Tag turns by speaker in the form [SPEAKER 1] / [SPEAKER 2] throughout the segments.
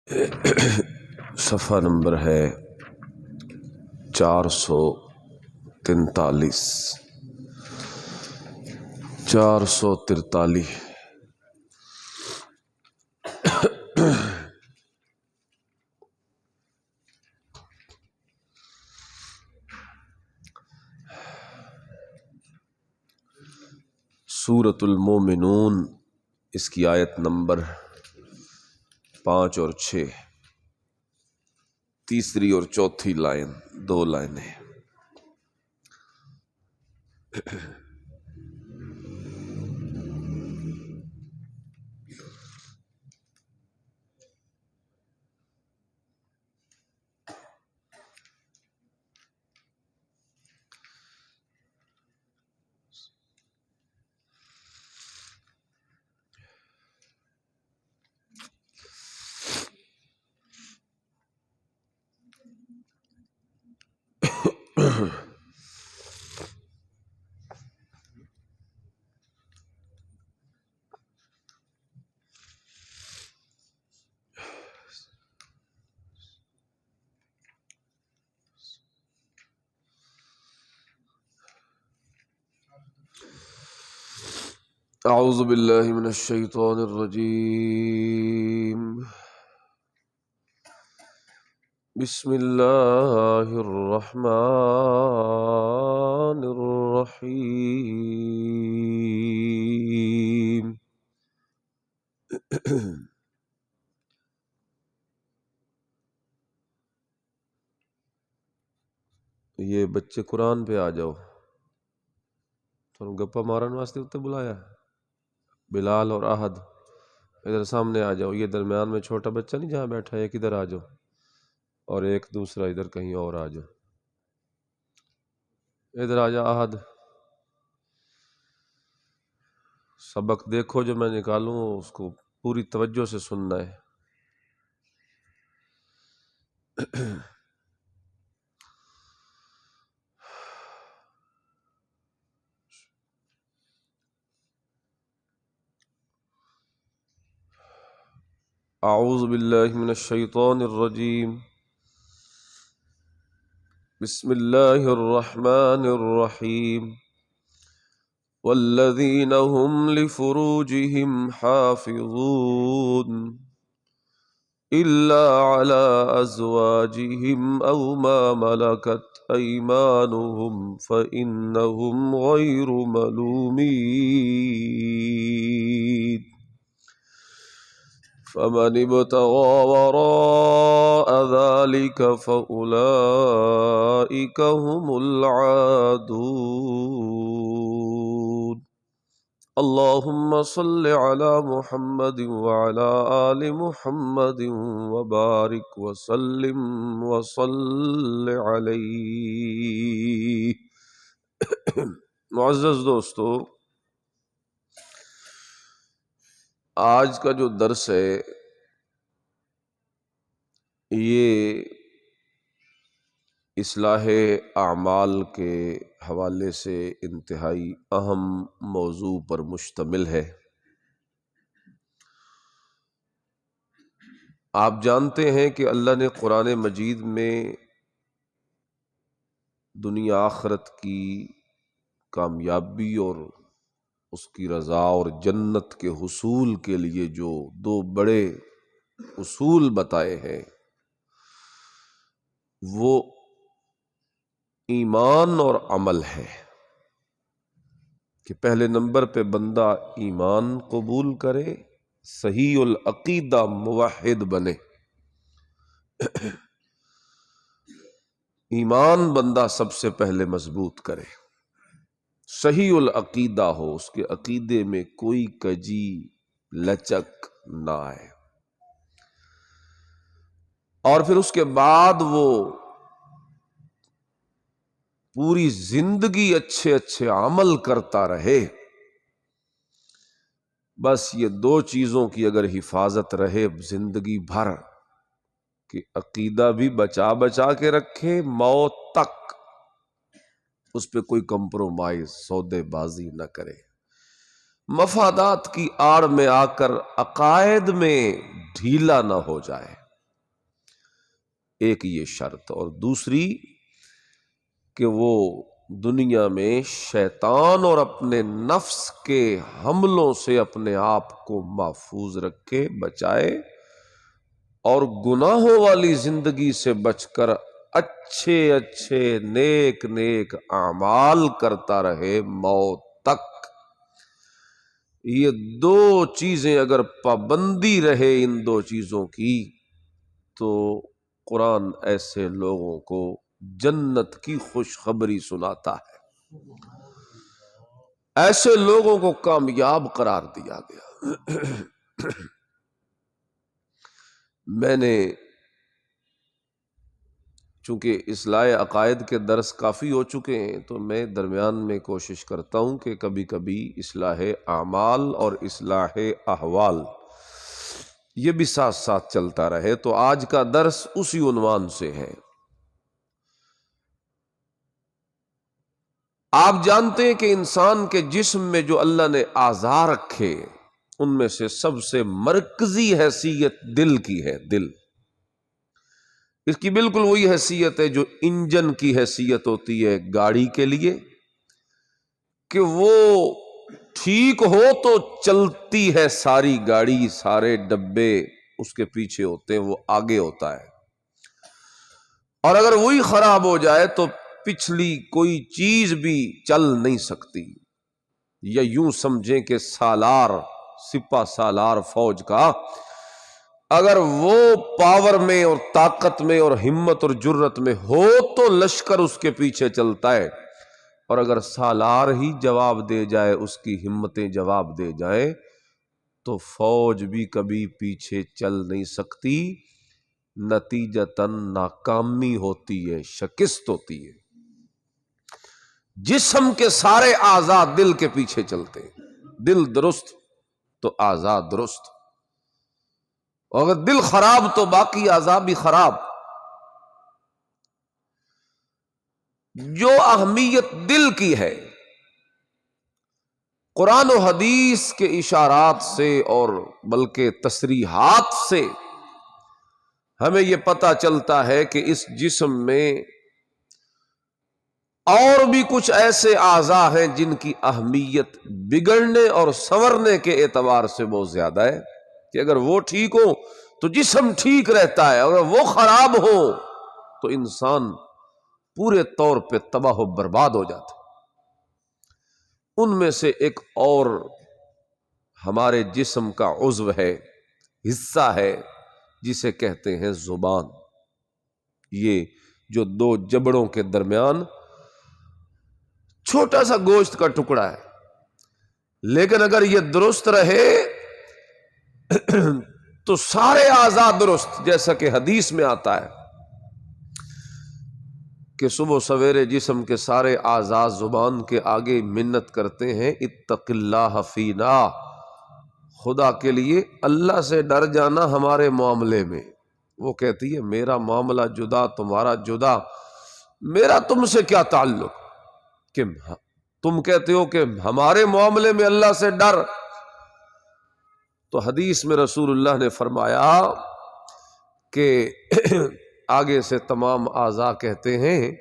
[SPEAKER 1] صفحہ نمبر ہے 443 443۔ سورۃ المومنون، اس کی آیت نمبر 5 اور 6، تیسری اور چوتھی لائن، 2 لائنیں۔ اعوذ باللہ من الشیطان الرجیم، بسم اللہ الرحمن الرحیم۔ یہ بچے قرآن پہ آ جاؤ، تو گپا مارن واسطے اتنے بلایا۔ بلال اور احد ادھر سامنے آ جاؤ، یہ درمیان میں چھوٹا بچہ نہیں جہاں بیٹھا ہے، ایک ادھر آ جاؤ اور ایک دوسرا ادھر کہیں اور آ جاؤ۔ ادھر آ جا احد، سبق دیکھو جو میں نکالوں اس کو پوری توجہ سے سننا ہے۔ اعوذ باللہ من الشیطان الرجیم، بسم اللہ الرحمن الرحیم۔ والذین هم لفروجهم حافظون الا على ازواجهم او ما ملكت ايمانهم فانهم غير ملومين، فمن ابتغى وراء ذلك فأولئك هم العادون۔ اللهم صل على محمد وعلى آل محمد وبارك وسلم وصل عليه۔ معزز دوستو، آج کا جو درس ہے یہ اصلاح اعمال کے حوالے سے انتہائی اہم موضوع پر مشتمل ہے۔ آپ جانتے ہیں کہ اللہ نے قرآن مجید میں دنیا آخرت کی کامیابی اور اس کی رضا اور جنت کے حصول کے لیے جو 2 بڑے اصول بتائے ہیں، وہ ایمان اور عمل ہے، کہ پہلے نمبر پہ بندہ ایمان قبول کرے، صحیح العقیدہ موحد بنے۔ ایمان بندہ سب سے پہلے مضبوط کرے، صحیح العقیدہ ہو، اس کے عقیدے میں کوئی کجی لچک نہ آئے، اور پھر اس کے بعد وہ پوری زندگی اچھے اچھے عمل کرتا رہے۔ بس یہ 2 چیزوں کی اگر حفاظت رہے زندگی بھر، کہ عقیدہ بھی بچا بچا کے رکھے، موت تک اس پہ کوئی کمپرومائز، سودے بازی نہ کرے، مفادات کی آڑ میں آ کر عقائد میں ڈھیلا نہ ہو جائے۔ ایک یہ شرط، اور دوسری کہ وہ دنیا میں شیطان اور اپنے نفس کے حملوں سے اپنے آپ کو محفوظ رکھے، بچائے، اور گناہوں والی زندگی سے بچ کر اچھے اچھے نیک نیک اعمال کرتا رہے موت تک۔ یہ دو چیزیں اگر پابندی رہے ان دو چیزوں کی، تو قرآن ایسے لوگوں کو جنت کی خوشخبری سناتا ہے، ایسے لوگوں کو کامیاب قرار دیا گیا۔ میں نے چونکہ اصلاح عقائد کے درس کافی ہو چکے ہیں، تو میں درمیان میں کوشش کرتا ہوں کہ کبھی کبھی اصلاح اعمال اور اصلاح احوال یہ بھی ساتھ ساتھ چلتا رہے۔ تو آج کا درس اسی عنوان سے ہے۔ آپ جانتے ہیں کہ انسان کے جسم میں جو اللہ نے اعضاء رکھے، ان میں سے سب سے مرکزی حیثیت دل کی ہے۔ دل اس کی بالکل وہی حیثیت ہے جو انجن کی حیثیت ہوتی ہے گاڑی کے لیے، کہ وہ ٹھیک ہو تو چلتی ہے ساری گاڑی، سارے ڈبے اس کے پیچھے ہوتے ہیں، وہ آگے ہوتا ہے، اور اگر وہی خراب ہو جائے تو پچھلی کوئی چیز بھی چل نہیں سکتی۔ یا یوں سمجھیں کہ سالار، سپہ سالار فوج کا، اگر وہ پاور میں اور طاقت میں اور ہمت اور جرت میں ہو تو لشکر اس کے پیچھے چلتا ہے، اور اگر سالار ہی جواب دے جائے، اس کی ہمتیں جواب دے جائیں، تو فوج بھی کبھی پیچھے چل نہیں سکتی، نتیجتاً ناکامی ہوتی ہے، شکست ہوتی ہے۔ جسم کے سارے اعضاء دل کے پیچھے چلتے ہیں، دل درست تو اعضاء درست، اور اگر دل خراب تو باقی اعضاء بھی خراب۔ جو اہمیت دل کی ہے، قرآن و حدیث کے اشارات سے اور بلکہ تصریحات سے ہمیں یہ پتہ چلتا ہے کہ اس جسم میں اور بھی کچھ ایسے اعضاء ہیں جن کی اہمیت بگڑنے اور سنورنے کے اعتبار سے بہت زیادہ ہے، کہ اگر وہ ٹھیک ہو تو جسم ٹھیک رہتا ہے، اگر وہ خراب ہو تو انسان پورے طور پہ تباہ و برباد ہو جاتا ہے۔ ان میں سے ایک اور ہمارے جسم کا عضو ہے، حصہ ہے، جسے کہتے ہیں زبان۔ یہ جو دو جبڑوں کے درمیان چھوٹا سا گوشت کا ٹکڑا ہے، لیکن اگر یہ درست رہے تو سارے اعضاء درست، جیسا کہ حدیث میں آتا ہے کہ صبح سویرے جسم کے سارے اعضاء زبان کے آگے منت کرتے ہیں، اتق اللہ فینا، خدا کے لیے اللہ سے ڈر جانا ہمارے معاملے میں۔ وہ کہتی ہے میرا معاملہ جدا، تمہارا جدا، میرا تم سے کیا تعلق، کہ تم کہتے ہو کہ ہمارے معاملے میں اللہ سے ڈر۔ تو حدیث میں رسول اللہ نے فرمایا کہ آگے سے تمام اعضاء کہتے ہیں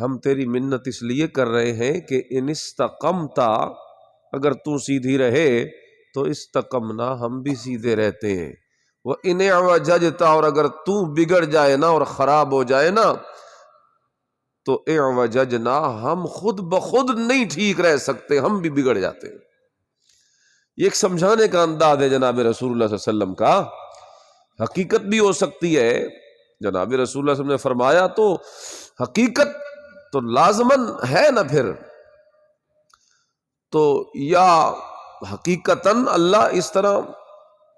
[SPEAKER 1] ہم تیری منت اس لیے کر رہے ہیں کہ ان استقمتا، اگر تو سیدھی رہے تو استقمنا، ہم بھی سیدھے رہتے ہیں، وہ ان اعوججتا، اور اگر تو بگڑ جائے نا اور خراب ہو جائے نا تو اعوججنا، ہم خود بخود نہیں ٹھیک رہ سکتے، ہم بھی بگڑ جاتے ہیں۔ یہ ایک سمجھانے کا انداز ہے جناب رسول اللہ صلی اللہ علیہ وسلم کا، حقیقت بھی ہو سکتی ہے۔ جناب رسول اللہ صلی اللہ علیہ وسلم نے فرمایا تو حقیقت تو لازماً ہے نا، پھر تو یا حقیقتاً اللہ اس طرح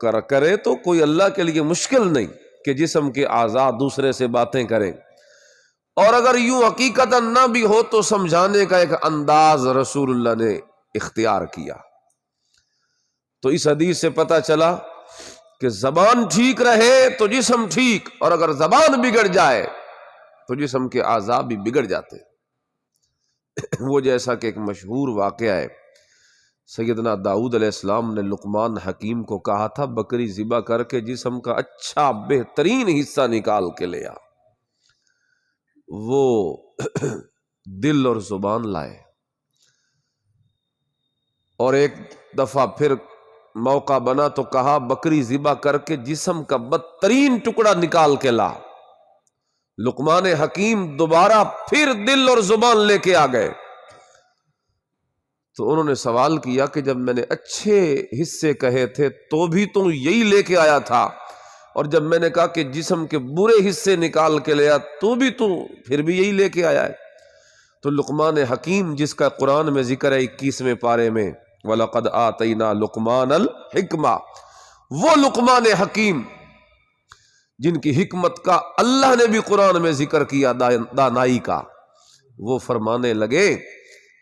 [SPEAKER 1] کرے تو کوئی اللہ کے لیے مشکل نہیں کہ جسم کے اعضاء دوسرے سے باتیں کریں، اور اگر یوں حقیقتاً نہ بھی ہو تو سمجھانے کا ایک انداز رسول اللہ نے اختیار کیا۔ تو اس حدیث سے پتہ چلا کہ زبان ٹھیک رہے تو جسم ٹھیک، اور اگر زبان بگڑ جائے تو جسم کے اعضاء بھی بگڑ جاتے۔ وہ جیسا کہ ایک مشہور واقعہ ہے، سیدنا داؤد علیہ السلام نے لقمان حکیم کو کہا تھا بکری ذبح کر کے جسم کا اچھا بہترین حصہ نکال کے لے آ۔ وہ دل اور زبان لائے، اور ایک دفعہ پھر موقع بنا تو کہا بکری ذبح کر کے جسم کا بدترین ٹکڑا نکال کے لا۔ لقمان حکیم دوبارہ پھر دل اور زبان لے کے آ گئے، تو انہوں نے سوال کیا کہ جب میں نے اچھے حصے کہے تھے تو بھی تو یہی لے کے آیا تھا، اور جب میں نے کہا کہ جسم کے برے حصے نکال کے لیا تو بھی تو پھر بھی یہی لے کے آیا ہے۔ تو لقمان حکیم جس کا قرآن میں ذکر ہے 21ویں پارے میں، وَلَقَدْ آتَيْنَا لُقْمَانَ الْحِكْمَةَ، وہ لقمان حکیم جن کی حکمت کا اللہ نے بھی قرآن میں ذکر کیا، دانائی کا، وہ فرمانے لگے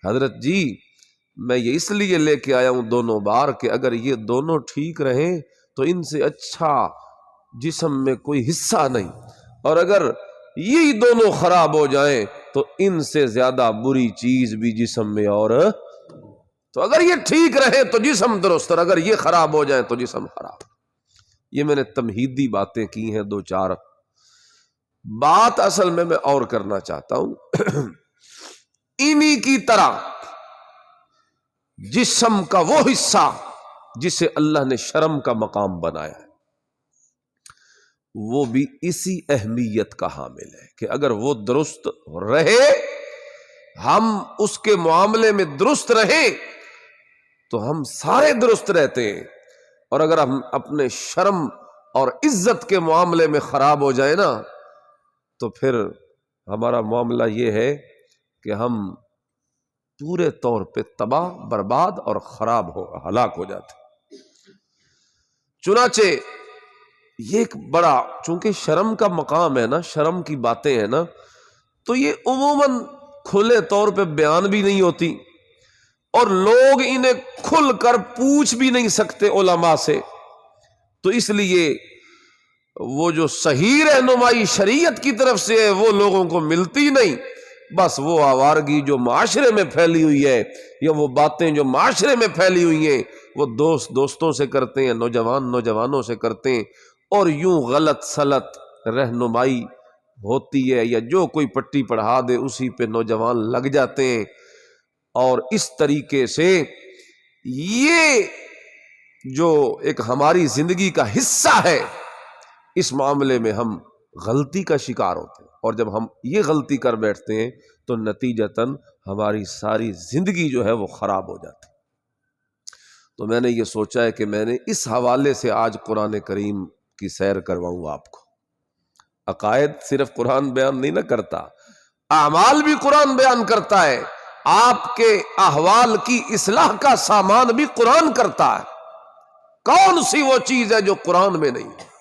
[SPEAKER 1] حضرت جی میں یہ اس لیے لے کے آیا ہوں دونوں بار کہ اگر یہ دونوں ٹھیک رہیں تو ان سے اچھا جسم میں کوئی حصہ نہیں، اور اگر یہی دونوں خراب ہو جائیں تو ان سے زیادہ بری چیز بھی جسم میں، اور تو اگر یہ ٹھیک رہے تو جسم درست، اور اگر یہ خراب ہو جائیں تو جسم خراب۔ یہ میں نے تمہیدی باتیں کی ہیں، دو چار بات اصل میں اور کرنا چاہتا ہوں۔ انہی کی طرح جسم کا وہ حصہ جسے اللہ نے شرم کا مقام بنایا ہے، وہ بھی اسی اہمیت کا حامل ہے کہ اگر وہ درست رہے، ہم اس کے معاملے میں درست رہیں تو ہم سارے درست رہتے ہیں، اور اگر ہم اپنے شرم اور عزت کے معاملے میں خراب ہو جائے نا تو پھر ہمارا معاملہ یہ ہے کہ ہم پورے طور پہ تباہ برباد اور خراب ہلاک ہو جاتے۔ چنانچہ یہ ایک بڑا، چونکہ شرم کا مقام ہے نا، شرم کی باتیں ہیں نا، تو یہ عموماً کھلے طور پہ بیان بھی نہیں ہوتی، اور لوگ انہیں کھل کر پوچھ بھی نہیں سکتے علماء سے، تو اس لیے وہ جو صحیح رہنمائی شریعت کی طرف سے ہے وہ لوگوں کو ملتی نہیں، بس وہ آوارگی جو معاشرے میں پھیلی ہوئی ہے، یا وہ باتیں جو معاشرے میں پھیلی ہوئی ہیں وہ دوستوں سے کرتے ہیں، نوجوانوں سے کرتے ہیں، اور یوں غلط سلط رہنمائی ہوتی ہے، یا جو کوئی پٹی پڑھا دے اسی پہ نوجوان لگ جاتے ہیں، اور اس طریقے سے یہ جو ایک ہماری زندگی کا حصہ ہے، اس معاملے میں ہم غلطی کا شکار ہوتے ہیں، اور جب ہم یہ غلطی کر بیٹھتے ہیں تو نتیجتاً ہماری ساری زندگی جو ہے وہ خراب ہو جاتی ہے۔ تو میں نے یہ سوچا ہے کہ میں نے اس حوالے سے آج قرآن کریم کی سیر کرواؤں آپ کو۔ عقائد صرف قرآن بیان نہیں نہ کرتا، اعمال بھی قرآن بیان کرتا ہے، آپ کے احوال کی اصلاح کا سامان بھی قرآن کرتا ہے۔ کون سی وہ چیز ہے جو قرآن میں نہیں ہے؟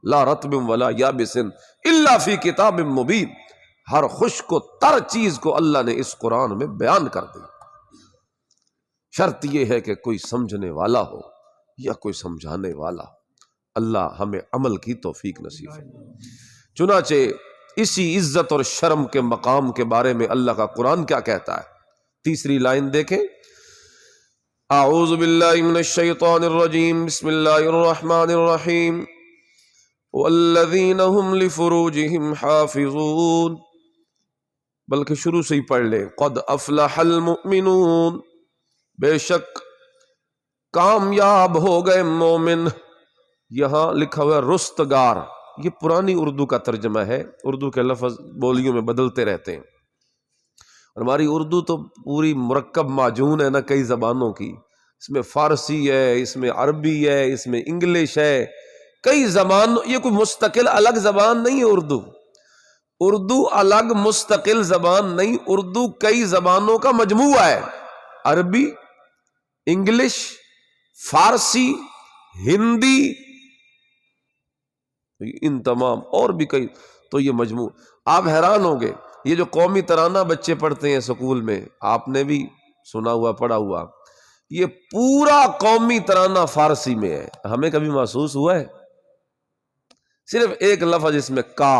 [SPEAKER 1] لا رطب ولا یابس الا فی کتاب مبین، ہر خشک و تر چیز کو اللہ نے اس قرآن میں بیان کر دی۔ شرط یہ ہے کہ کوئی سمجھنے والا ہو یا کوئی سمجھانے والا ہو۔ اللہ ہمیں عمل کی توفیق نصیب فرمائے۔ چنانچہ اسی عزت اور شرم کے مقام کے بارے میں اللہ کا قرآن کیا کہتا ہے؟ تیسری لائن دیکھیں، اعوذ باللہ من الشیطان الرجیم، بسم اللہ الرحمن الرحیم، والذین هم لفروجهم حافظون، بلکہ شروع سے ہی پڑھ لیں، قد افلح المؤمنون، بے شک کامیاب ہو گئے مومن۔ یہاں لکھا ہوا ہے رستگار، یہ پرانی اردو کا ترجمہ ہے، اردو کے لفظ بولیوں میں بدلتے رہتے ہیں، اور ہماری اردو تو پوری مرکب معجون ہے نا کئی زبانوں کی، اس میں فارسی ہے، اس میں عربی ہے، اس میں انگلش ہے، کئی زبان، یہ کوئی مستقل الگ زبان نہیں ہے۔ اردو الگ مستقل زبان نہیں، اردو کئی زبانوں کا مجموعہ ہے، عربی، انگلش، فارسی، ہندی، ان تمام اور بھی کئی، تو یہ مجموع، آپ حیران ہوں گے یہ جو قومی ترانہ بچے پڑھتے ہیں اسکول میں، آپ نے بھی سنا ہوا پڑھا ہوا، یہ پورا قومی ترانہ فارسی میں ہے۔ ہمیں کبھی محسوس ہوا ہے؟ صرف ایک لفظ اس میں کا،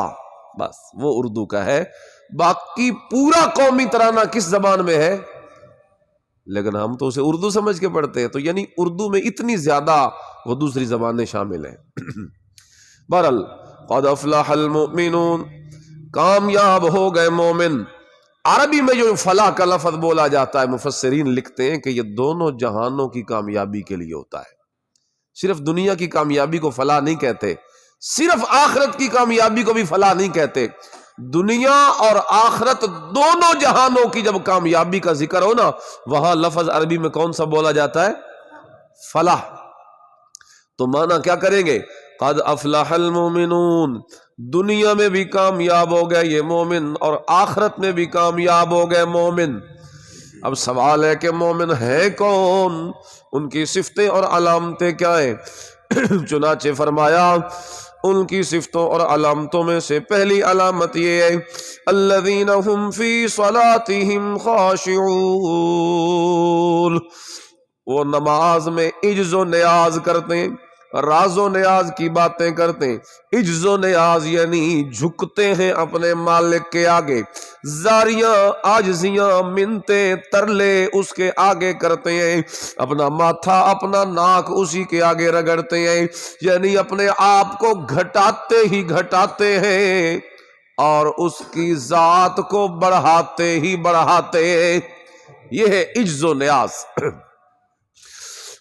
[SPEAKER 1] بس وہ اردو کا ہے، باقی پورا قومی ترانہ کس زبان میں ہے؟ لیکن ہم تو اسے اردو سمجھ کے پڑھتے ہیں، تو یعنی اردو میں اتنی زیادہ وہ دوسری زبانیں شامل ہیں۔ بہرحال قد افلح المؤمنون، کامیاب ہو گئے مومن۔ عربی میں جو فلاح کا لفظ بولا جاتا ہے، مفسرین لکھتے ہیں کہ یہ دونوں جہانوں کی کامیابی کے لیے ہوتا ہے۔ صرف دنیا کی کامیابی کو فلاح نہیں کہتے، صرف آخرت کی کامیابی کو بھی فلاح نہیں کہتے۔ دنیا اور آخرت دونوں جہانوں کی جب کامیابی کا ذکر ہو نا، وہاں لفظ عربی میں کون سا بولا جاتا ہے؟ فلاح۔ تو معنی کیا کریں گے؟ قد افلح المومنون، دنیا میں بھی کامیاب ہو گئے یہ مومن اور آخرت میں بھی کامیاب ہو گئے مومن۔ اب سوال ہے کہ مومن ہے کون، ان کی صفتیں اور علامتیں کیا ہیں؟ چنانچہ فرمایا ان کی صفتوں اور علامتوں میں سے پہلی علامت یہ ہے الذین هم فی صلاتهم خاشعون، وہ نماز میں عجز و نیاز کرتے ہیں، راز و نیاز کی باتیں کرتے ہیں۔ عجز و نیاز یعنی جھکتے ہیں اپنے مالک کے آگے، زاریاں عاجزیاں منتیں ترلے اس کے آگے کرتے ہیں، اپنا ماتھا اپنا ناک اسی کے آگے رگڑتے ہیں، یعنی اپنے آپ کو گھٹاتے ہی گھٹاتے ہیں اور اس کی ذات کو بڑھاتے ہی بڑھاتے ہیں۔ یہ ہے عجز و نیاز۔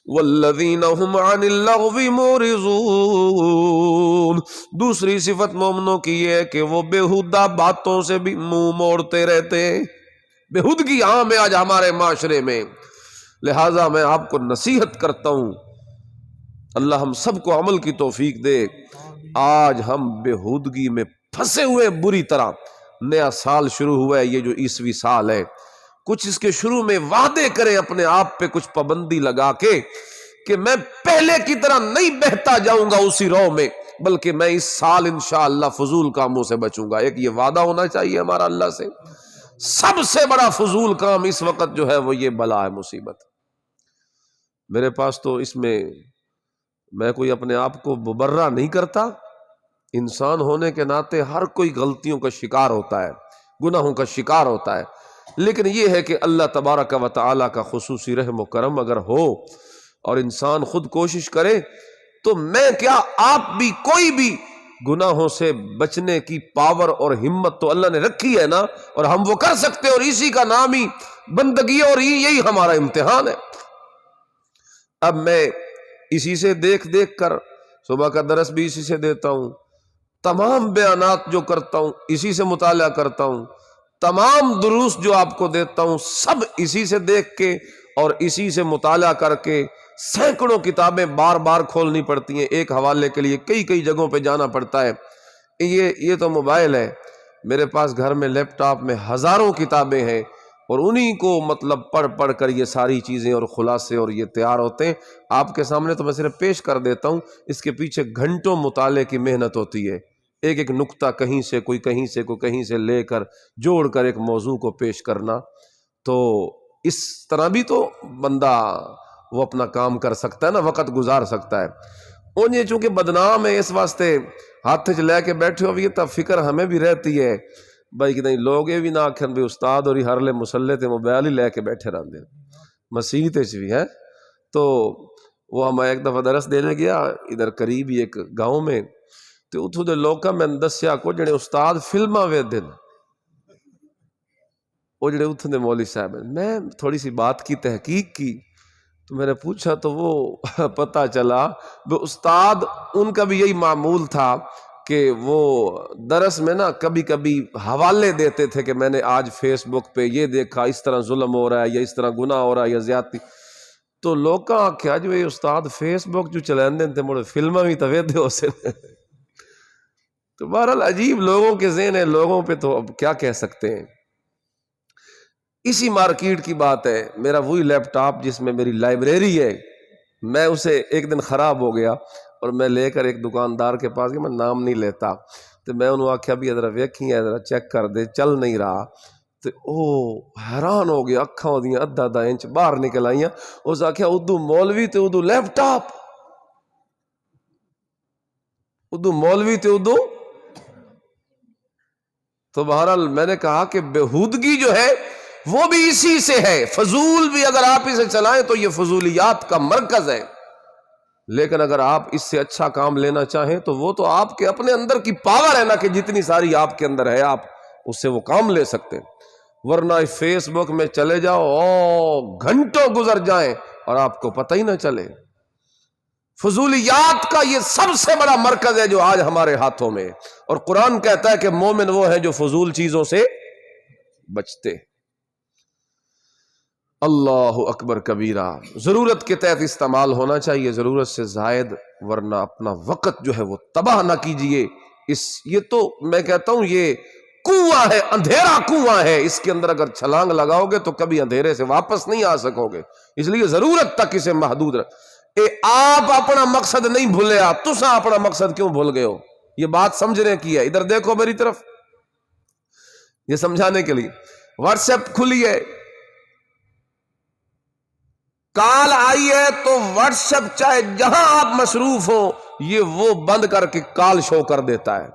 [SPEAKER 1] والذین هم عن اللغو معرضون، دوسری صفت مومنوں کی یہ ہے کہ وہ بےہودہ باتوں سے بھی منہ موڑتے رہتے ہیں۔ بےہودگی عام ہے آج ہمارے معاشرے میں، لہٰذا میں آپ کو نصیحت کرتا ہوں، اللہ ہم سب کو عمل کی توفیق دے۔ آج ہم بےہودگی میں پھنسے ہوئے بری طرح۔ نیا سال شروع ہوا ہے، یہ جو عیسوی سال ہے، کچھ اس کے شروع میں وعدے کریں اپنے آپ پہ، کچھ پابندی لگا کے کہ میں پہلے کی طرح نہیں بہتا جاؤں گا اسی رو میں، بلکہ میں اس سال انشاءاللہ فضول کاموں سے بچوں گا۔ ایک یہ وعدہ ہونا چاہیے ہمارا اللہ سے۔ سب سے بڑا فضول کام اس وقت جو ہے وہ یہ بلا ہے، مصیبت۔ میرے پاس تو اس میں کوئی اپنے آپ کو مبرہ نہیں کرتا، انسان ہونے کے ناطے ہر کوئی غلطیوں کا شکار ہوتا ہے، گناہوں کا شکار ہوتا ہے، لیکن یہ ہے کہ اللہ تبارک و تعالی کا خصوصی رحم و کرم اگر ہو اور انسان خود کوشش کرے تو میں کیا آپ بھی، کوئی بھی گناہوں سے بچنے کی پاور اور ہمت تو اللہ نے رکھی ہے نا، اور ہم وہ کر سکتے ہیں، اور اسی کا نام ہی بندگی ہے، اور یہی ہمارا امتحان ہے۔ اب میں اسی سے دیکھ دیکھ کر صبح کا درس بھی اسی سے دیتا ہوں، تمام بیانات جو کرتا ہوں اسی سے مطالعہ کرتا ہوں، تمام دروس جو آپ کو دیتا ہوں سب اسی سے دیکھ کے اور اسی سے مطالعہ کر کے، سینکڑوں کتابیں بار بار کھولنی پڑتی ہیں، ایک حوالے کے لیے کئی کئی جگہوں پہ جانا پڑتا ہے۔ یہ تو موبائل ہے، میرے پاس گھر میں لیپ ٹاپ میں ہزاروں کتابیں ہیں، اور انہی کو مطلب پڑھ پڑھ کر یہ ساری چیزیں اور خلاصے اور یہ تیار ہوتے ہیں۔ آپ کے سامنے تو میں صرف پیش کر دیتا ہوں، اس کے پیچھے گھنٹوں مطالعے کی محنت ہوتی ہے، ایک ایک نقطہ کہیں سے کوئی کہیں سے کوئی کہیں سے لے کر جوڑ کر ایک موضوع کو پیش کرنا۔ تو اس طرح بھی تو بندہ وہ اپنا کام کر سکتا ہے نا، وقت گزار سکتا ہے۔ اور یہ چونکہ بدنام ہے اس واسطے ہاتھ چ لے کے بیٹھے ہو، یہ تب فکر ہمیں بھی رہتی ہے بھائی کہ نہیں لوگ یہ بھی نہ آخر بھی استاد اور ہر لے مسلے تے موبائل ہی لے کے بیٹھے رہتے مسیح تے بھی ہے۔ تو وہ ہم ایک دفعہ درس دینے گیا ادھر قریب ہی ایک گاؤں میں، تو اتھو دے لوکاں میں دسیا کو جڑے استاد فلماں ویندے نے، وہ جڑے اتھو دے مولوی صاحب ہیں، میں تھوڑی سی بات کی تحقیق کی تو میں نے پوچھا تو وہ پتہ چلا وہ استاد ان کا بھی یہی معمول تھا کہ وہ درس میں نا کبھی کبھی حوالے دیتے تھے کہ میں نے آج فیس بک پہ یہ دیکھا، اس طرح ظلم ہو رہا ہے یا اس طرح گناہ ہو رہا ہے یا زیادتی۔ تو لوکاں آکھیا جو یہ استاد فیس بک جو چلائیں دیں تھے مڑے فلماں بھی تو ویندے ہو سے۔ تو بہرحال عجیب لوگوں کے ذہن ہے، لوگوں پہ تو اب کیا کہہ سکتے ہیں۔ اسی مارکیٹ کی بات ہے، میرا وہی لیپ ٹاپ جس میں میری لائبریری ہے، میں اسے ایک دن خراب ہو گیا اور میں لے کر ایک دکاندار کے پاس گیا، میں نام نہیں لیتا، تو میں انہوں آکھیا بھی ادھر ویکھی ہے ادھر چیک کر دے، چل نہیں رہا۔ تو حیران ہو گیا، اکھاں اودیاں ادھا انچ باہر نکل آئیاں، اس آکھیا ادو مولوی تے ادو لیپ ٹاپ، ادو مولوی تے ادو۔ تو بہرحال میں نے کہا کہ بےہودگی جو ہے وہ بھی اسی سے ہے، فضول بھی اگر آپ اسے چلائیں تو یہ فضولیات کا مرکز ہے۔ لیکن اگر آپ اس سے اچھا کام لینا چاہیں تو وہ تو آپ کے اپنے اندر کی پاور ہے نا، کہ جتنی ساری آپ کے اندر ہے آپ اس سے وہ کام لے سکتے ہیں۔ ورنہ فیس بک میں چلے جاؤ، گھنٹوں گزر جائیں اور آپ کو پتہ ہی نہ چلے۔ فضولیات کا یہ سب سے بڑا مرکز ہے جو آج ہمارے ہاتھوں میں ہے، اور قرآن کہتا ہے کہ مومن وہ ہے جو فضول چیزوں سے بچتے۔ اللہ اکبر کبیرہ۔ ضرورت کے تحت استعمال ہونا چاہیے، ضرورت سے زائد، ورنہ اپنا وقت جو ہے وہ تباہ نہ کیجئے۔ یہ تو میں کہتا ہوں یہ کنواں ہے، اندھیرا کنواں ہے، اس کے اندر اگر چھلانگ لگاؤ گے تو کبھی اندھیرے سے واپس نہیں آ سکو گے، اس لیے ضرورت تک اسے محدود آپ اپنا مقصد نہیں بھولے، تسا اپنا مقصد کیوں بھول گئے ہو؟ یہ بات سمجھنے کی ہے۔ ادھر دیکھو میری طرف، یہ سمجھانے کے لیے واٹس ایپ کھلی ہے، کال آئی ہے تو واٹس ایپ چاہے جہاں آپ مصروف ہو یہ وہ بند کر کے کال شو کر دیتا ہے،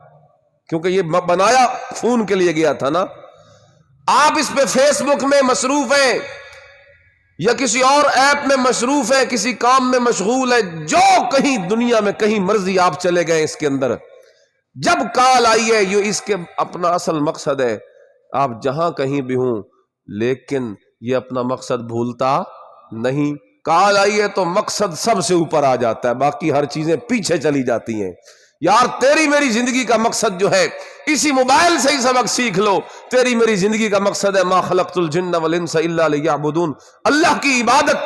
[SPEAKER 1] کیونکہ یہ بنایا فون کے لیے گیا تھا نا۔ آپ اس پہ فیس بک میں مصروف ہیں یا کسی اور ایپ میں مصروف ہے، کسی کام میں مشغول ہے، جو کہیں دنیا میں کہیں مرضی آپ چلے گئے اس کے اندر، جب کال آئی ہے یہ اس کے اپنا اصل مقصد ہے، آپ جہاں کہیں بھی ہوں، لیکن یہ اپنا مقصد بھولتا نہیں۔ کال آئی ہے تو مقصد سب سے اوپر آ جاتا ہے، باقی ہر چیزیں پیچھے چلی جاتی ہیں۔ یار تیری میری زندگی کا مقصد جو ہے اسی موبائل سے ہی سبق سیکھ لو، تیری میری زندگی کا مقصد ہے ما خلقت الجن والانس الا لیعبدون، اللہ کی عبادت۔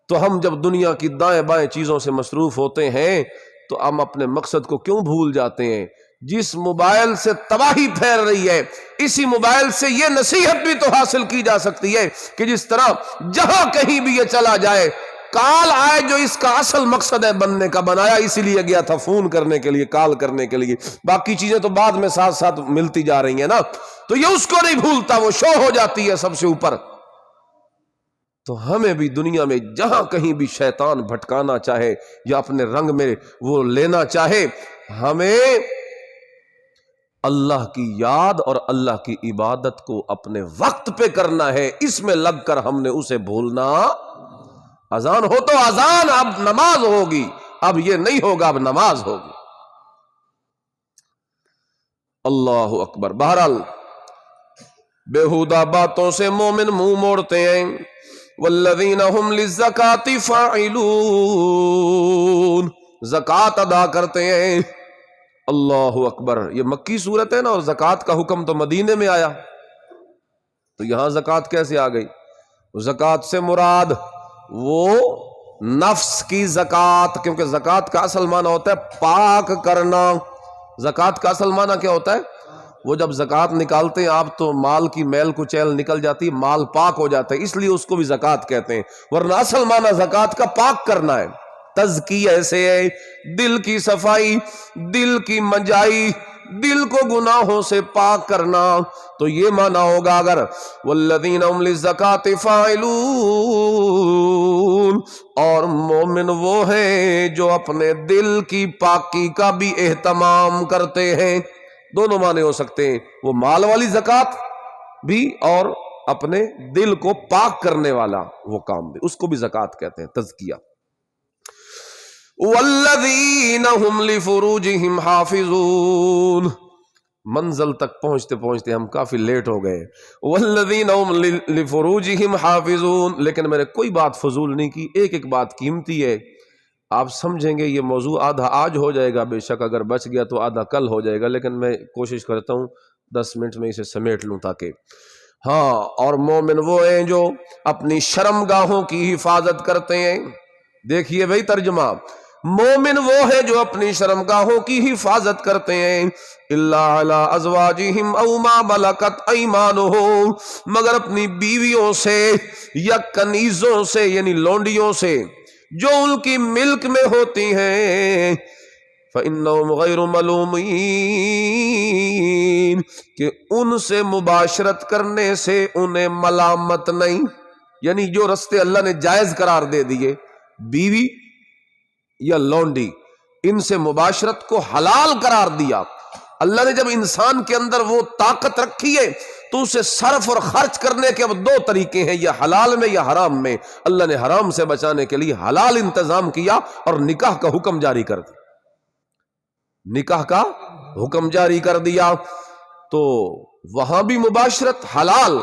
[SPEAKER 1] تو ہم جب دنیا کی دائیں بائیں چیزوں سے مصروف ہوتے ہیں تو ہم اپنے مقصد کو کیوں بھول جاتے ہیں؟ جس موبائل سے تباہی پھیل رہی ہے، اسی موبائل سے یہ نصیحت بھی تو حاصل کی جا سکتی ہے کہ جس طرح جہاں کہیں بھی یہ چلا جائے، کال آئے جو اس کا اصل مقصد ہے بننے کا، بنایا اسی لیے گیا تھا فون کرنے کے لیے، کال کرنے کے لیے، باقی چیزیں تو بعد میں ساتھ ساتھ ملتی جا رہی ہیں نا، تو یہ اس کو نہیں بھولتا، وہ شو ہو جاتی ہے سب سے اوپر۔ تو ہمیں بھی دنیا میں جہاں کہیں بھی شیطان بھٹکانا چاہے یا اپنے رنگ میں وہ لینا چاہے، ہمیں اللہ کی یاد اور اللہ کی عبادت کو اپنے وقت پہ کرنا ہے، اس میں لگ کر ہم نے اسے بھولنا۔ اذان ہو تو اذان، اب نماز ہوگی، اب یہ نہیں ہوگا، اب نماز ہوگی۔ اللہ اکبر۔ بہرحال بیہودہ باتوں سے مومن منہ موڑتے ہیں۔ والذین هم للزکاة فاعلون، زکوٰۃ ادا کرتے ہیں۔ اللہ اکبر۔ یہ مکی صورت ہے نا، اور زکوٰۃ کا حکم تو مدینے میں آیا، تو یہاں زکوٰۃ کیسے آ گئی؟ زکوٰۃ سے مراد وہ نفس کی زکوٰۃ، کیونکہ زکوٰۃ کا اصل معنی ہوتا ہے پاک کرنا۔ زکوٰۃ کا اصل معنی کیا ہوتا ہے؟ وہ جب زکوٰۃ نکالتے ہیں آپ تو مال کی میل کچیل نکل جاتی، مال پاک ہو جاتا ہے، اس لیے اس کو بھی زکوٰۃ کہتے ہیں، ورنہ اصل معنی زکوٰۃ کا پاک کرنا ہے۔ تزکیہ سے دل کی صفائی، دل کی منجائی، دل کو گناہوں سے پاک کرنا، تو یہ معنی ہوگا اگر والذین هم للزکاة فاعلون، اور مومن وہ ہیں جو اپنے دل کی پاکی کا بھی اہتمام کرتے ہیں۔ دونوں معنی ہو سکتے ہیں، وہ مال والی زکوٰۃ بھی اور اپنے دل کو پاک کرنے والا وہ کام بھی، اس کو بھی زکوٰۃ کہتے ہیں، تزکیہ۔ والذین هم لفروجہم حافظون، منزل تک پہنچتے پہنچتے ہم کافی لیٹ ہو گئے۔ والذین هم لفروجہم حافظون، لیکن میں نے کوئی بات فضول نہیں کی، ایک ایک بات قیمتی ہے۔ آپ سمجھیں گے یہ موضوع آدھا آج ہو جائے گا، بے شک اگر بچ گیا تو آدھا کل ہو جائے گا، لیکن میں کوشش کرتا ہوں 10 منٹ میں اسے سمیٹ لوں تاکہ ہاں۔ اور مومن وہ ہیں جو اپنی شرمگاہوں کی حفاظت کرتے ہیں۔ دیکھیے بھائی ترجمہ، مومن وہ ہے جو اپنی شرمگاہوں کی حفاظت کرتے ہیں، الا علی ازواجہم او ما ملکت ایمانہم، مگر اپنی بیویوں سے یا کنیزوں سے یعنی لونڈیوں سے جو ان کی ملک میں ہوتی ہیں، فإنہم غیر ملومین، کہ ان سے مباشرت کرنے سے انہیں ملامت نہیں، یعنی جو رستے اللہ نے جائز قرار دے دیے، بیوی یا لونڈی، ان سے مباشرت کو حلال قرار دیا۔ اللہ نے جب انسان کے اندر وہ طاقت رکھی ہے تو اسے صرف اور خرچ کرنے کے اب دو طریقے ہیں، یا حلال میں یا حرام میں۔ اللہ نے حرام سے بچانے کے لیے حلال انتظام کیا اور نکاح کا حکم جاری کر دیا، نکاح کا حکم جاری کر دیا۔ تو وہاں بھی مباشرت حلال،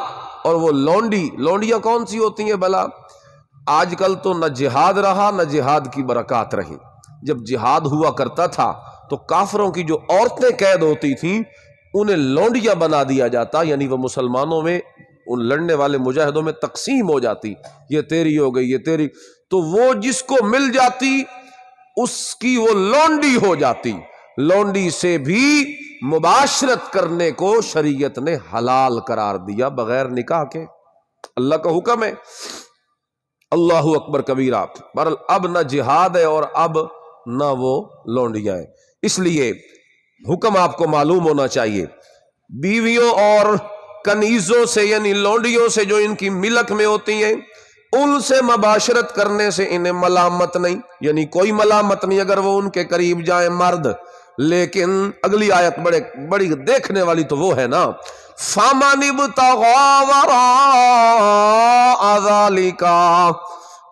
[SPEAKER 1] اور وہ لونڈیاں کون سی ہوتی ہیں بھلا؟ آج کل تو نہ جہاد رہا نہ جہاد کی برکات رہی۔ جب جہاد ہوا کرتا تھا تو کافروں کی جو عورتیں قید ہوتی تھیں انہیں لونڈیاں بنا دیا جاتا، یعنی وہ مسلمانوں میں ان لڑنے والے مجاہدوں میں تقسیم ہو جاتی، یہ تیری ہو گئی، یہ تیری، تو وہ جس کو مل جاتی اس کی وہ لونڈی ہو جاتی۔ لونڈی سے بھی مباشرت کرنے کو شریعت نے حلال قرار دیا بغیر نکاح کے، اللہ کا حکم ہے۔ اللہ اکبر کبیرہ۔ بہرحال اب نہ جہاد ہے اور اب نہ وہ لونڈیاں ہیں، اس لیے حکم آپ کو معلوم ہونا چاہیے۔ بیویوں اور کنیزوں سے یعنی لونڈیوں سے جو ان کی ملک میں ہوتی ہیں ان سے مباشرت کرنے سے انہیں ملامت نہیں، یعنی کوئی ملامت نہیں اگر وہ ان کے قریب جائیں مرد۔ لیکن اگلی آیت بڑی دیکھنے والی تو وہ ہے نا، فَمَنِ ابْتَغَىٰ وَرَاءَ ذَلِكَ،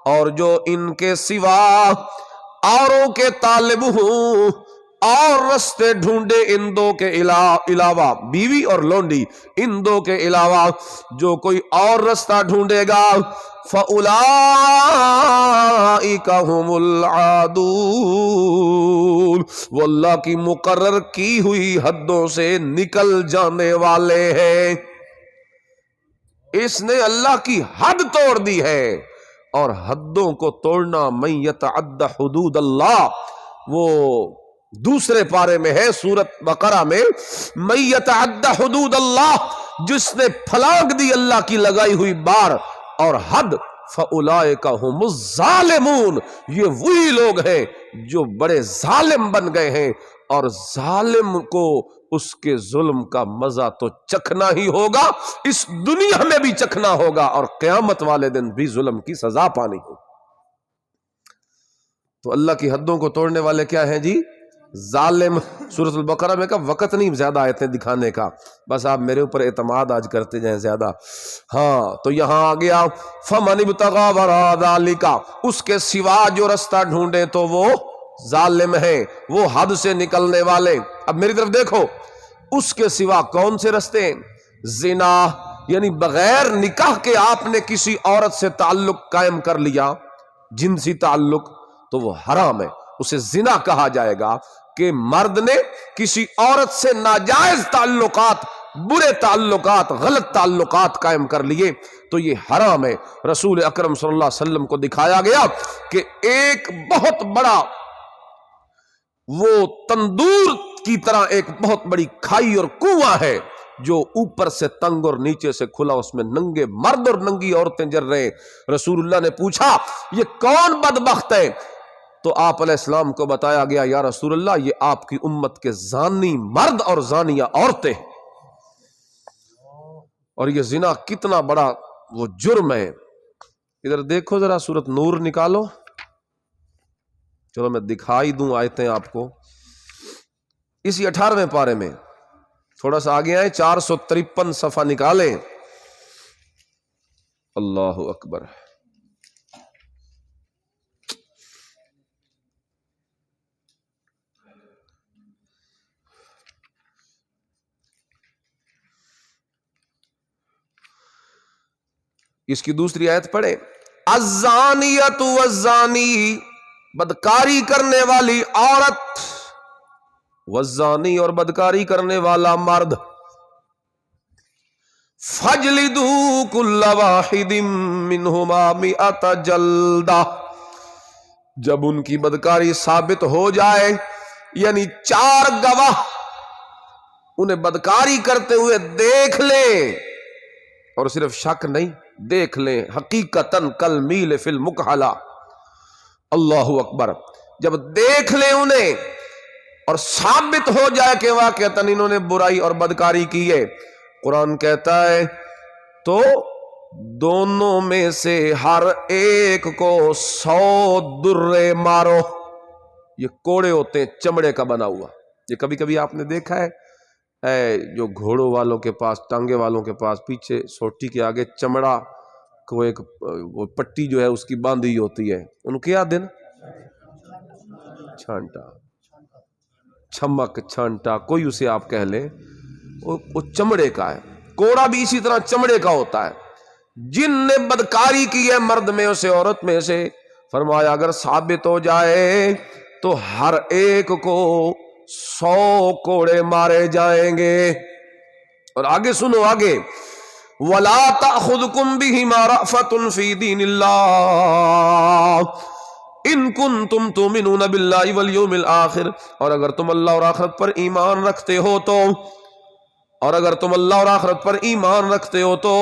[SPEAKER 1] اور جو ان کے سوا اوروں کے طالب ہوں اور رستے ڈھونڈے ان دو کے علاوہ، بیوی اور لونڈی ان دو کے علاوہ جو کوئی اور رستہ ڈھونڈے گا، فَأُولَئِكَ هُمُ الْعَادُونَ، وہ اللہ کی مقرر کی ہوئی حدوں سے نکل جانے والے ہیں۔ اس نے اللہ کی حد توڑ دی ہے، اور حدوں کو توڑنا من یتعد حدود اللہ، وہ دوسرے پارے میں ہے سورۃ بقرہ میں، من یتعد حدود اللہ، جس نے پھلانگ دی اللہ کی لگائی ہوئی بار اور حد، فَأُولَئِكَ هُمُ الظَّالِمُونَ، یہ وہی لوگ ہیں جو بڑے ظالم بن گئے ہیں، اور ظالم کو اس کے ظلم کا مزہ تو چکھنا ہی ہوگا، اس دنیا میں بھی چکھنا ہوگا اور قیامت والے دن بھی ظلم کی سزا پانی ہوگی۔ تو اللہ کی حدوں کو توڑنے والے کیا ہیں جی؟ ظالم۔ سورۃ البقرہ میں کہا وقت نہیں زیادہ آیتیں دکھانے کا، بس آپ میرے اوپر اعتماد آج کرتے جائیں زیادہ۔ ہاں تو یہاں آ گیا فَمَنِ ابْتَغَىٰ وَرَاءَ ذَلِكَ، اس کے سوا جو رستہ ڈھونڈے تو وہ ظالم ہیں، وہ حد سے نکلنے والے۔ اب میری طرف دیکھو، اس کے سوا کون سے رستے ہیں؟ زنا، یعنی بغیر نکاح کے آپ نے کسی عورت سے تعلق قائم کر لیا، جنسی تعلق، تو وہ حرام ہے، اسے زنا کہا جائے گا کہ مرد نے کسی عورت سے ناجائز تعلقات، برے تعلقات، غلط تعلقات قائم کر لیے تو یہ حرام ہے۔ رسول اکرم صلی اللہ علیہ وسلم کو دکھایا گیا کہ ایک بہت بڑا وہ تندور کی طرح ایک بہت بڑی کھائی اور کنواں ہے جو اوپر سے تنگ اور نیچے سے کھلا، اس میں ننگے مرد اور ننگی عورتیں جر رہے۔ رسول اللہ نے پوچھا یہ کون بدبخت ہے؟ تو آپ علیہ السلام کو بتایا گیا یا رسول اللہ یہ آپ کی امت کے زانی مرد اور زانیہ عورتیں، اور یہ زنا کتنا بڑا وہ جرم ہے۔ ادھر دیکھو ذرا سورۃ نور نکالو، چلو میں دکھائی دوں آیتیں آپ کو، اسی 18ویں پارے میں تھوڑا سا آگے آئے، 453 صفحہ نکالیں۔ اللہ اکبر۔ اس کی دوسری آیت پڑھیں، الزانیۃ والزانی، بدکاری کرنے والی عورت، والزانی اور بدکاری کرنے والا مرد، فَاجْلِدُوا كُلَّ وَاحِدٍ مِّنْهُمَا 100 جلدہ، جب ان کی بدکاری ثابت ہو جائے، یعنی 4 گواہ انہیں بدکاری کرتے ہوئے دیکھ لیں، اور صرف شک نہیں دیکھ لیں، حقیقتاً کالمیل فی المکحلہ، اللہ اکبر، جب دیکھ لیں انہیں اور ثابت ہو جائے کہ واقعتاً انہوں نے برائی اور بدکاری کی ہے، قرآن کہتا ہے تو دونوں میں سے ہر ایک کو 100 درے مارو۔ یہ کوڑے ہوتے ہیں چمڑے کا بنا ہوا، یہ کبھی کبھی آپ نے دیکھا ہے اے جو گھوڑوں والوں کے پاس، ٹانگے والوں کے پاس پیچھے سوٹی کے آگے چمڑا کو ایک وہ پٹی جو ہے اس کی باندھی ہوتی ہے، ان کیا دن چھانٹا، چھمک چھانٹا کوئی اسے آپ کہہ لیں، وہ چمڑے کا ہے۔ کوڑا بھی اسی طرح چمڑے کا ہوتا ہے۔ جن نے بدکاری کی ہے مرد میں سے عورت میں سے، فرمایا اگر ثابت ہو جائے تو ہر ایک کو 100 کوڑے مارے جائیں گے۔ اور آگے سنو آگے، وَلَا تَأْخُذْكُمْ بِهِمَا رَأْفَةٌ فِي دِينِ اللَّهِ إِن كُنتُمْ تُؤْمِنُونَ بِاللَّهِ وَالْيَوْمِ الْآخِرِ، اور اگر تم اللہ اور آخرت پر ایمان رکھتے ہو تو، اور اگر تم اللہ اور آخرت پر ایمان رکھتے ہو تو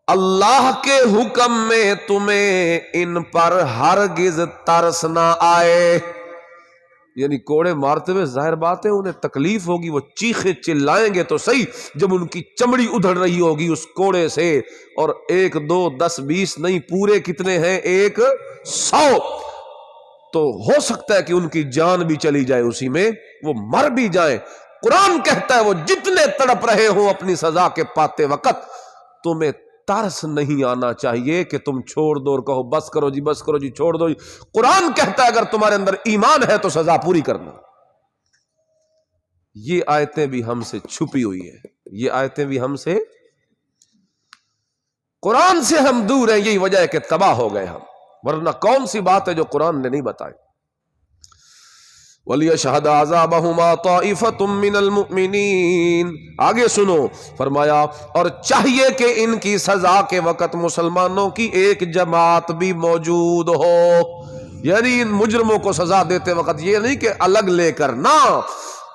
[SPEAKER 1] اللہ کے حکم میں تمہیں ان پر ہرگز ترس نہ آئے۔ یعنی کوڑے مارتے ہوئے ظاہر بات ہے انہیں تکلیف ہوگی، وہ چیخے چلائیں گے تو صحیح، جب ان کی چمڑی ادھڑ رہی ہوگی اس کوڑے سے، اور 1 2 10 20 نہیں، پورے کتنے ہیں 100، تو ہو سکتا ہے کہ ان کی جان بھی چلی جائے اسی میں، وہ مر بھی جائیں۔ قرآن کہتا ہے وہ جتنے تڑپ رہے ہوں اپنی سزا کے پاتے وقت، تمہیں ترس نہیں آنا چاہیے کہ تم چھوڑ دو اور کہو بس کرو جی، بس کرو جی، چھوڑ دو جی۔ قرآن کہتا ہے اگر تمہارے اندر ایمان ہے تو سزا پوری کرنا۔ یہ آیتیں بھی ہم سے چھپی ہوئی ہیں، یہ آیتیں بھی ہم سے، قرآن سے ہم دور ہیں، یہی وجہ ہے کہ تباہ ہو گئے ہم، ورنہ کون سی بات ہے جو قرآن نے نہیں بتائی۔ وَلْيَشْهَدْ عَذَابَهُمَا طَائِفَةٌ مِّنَ الْمُؤْمِنِينَ، آگے سنو، فرمایا اور چاہیے کہ ان کی سزا کے وقت مسلمانوں کی ایک جماعت بھی موجود ہو، یعنی ان مجرموں کو سزا دیتے وقت یہ نہیں کہ الگ لے کر، نہ،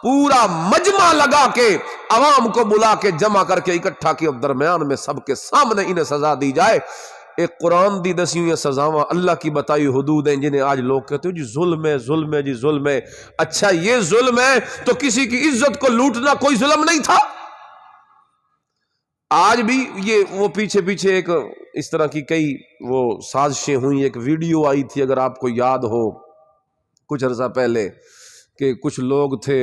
[SPEAKER 1] پورا مجمع لگا کے عوام کو بلا کے جمع کر کے اکٹھا کے درمیان میں سب کے سامنے انہیں سزا دی جائے۔ ایک قرآن دی دسی ہوئی سزاواں، اللہ کی بتائی حدود ہیں، جنہیں آج لوگ کہتے ہو جی ظلم ہے، ظلم ہے جی، ظلم ہے۔ اچھا یہ ظلم ہے تو کسی کی عزت کو لوٹنا کوئی ظلم نہیں تھا؟ آج بھی یہ وہ پیچھے پیچھے ایک اس طرح کی کئی وہ سازشیں ہوئی، ایک ویڈیو آئی تھی اگر آپ کو یاد ہو کچھ عرصہ پہلے، کہ کچھ لوگ تھے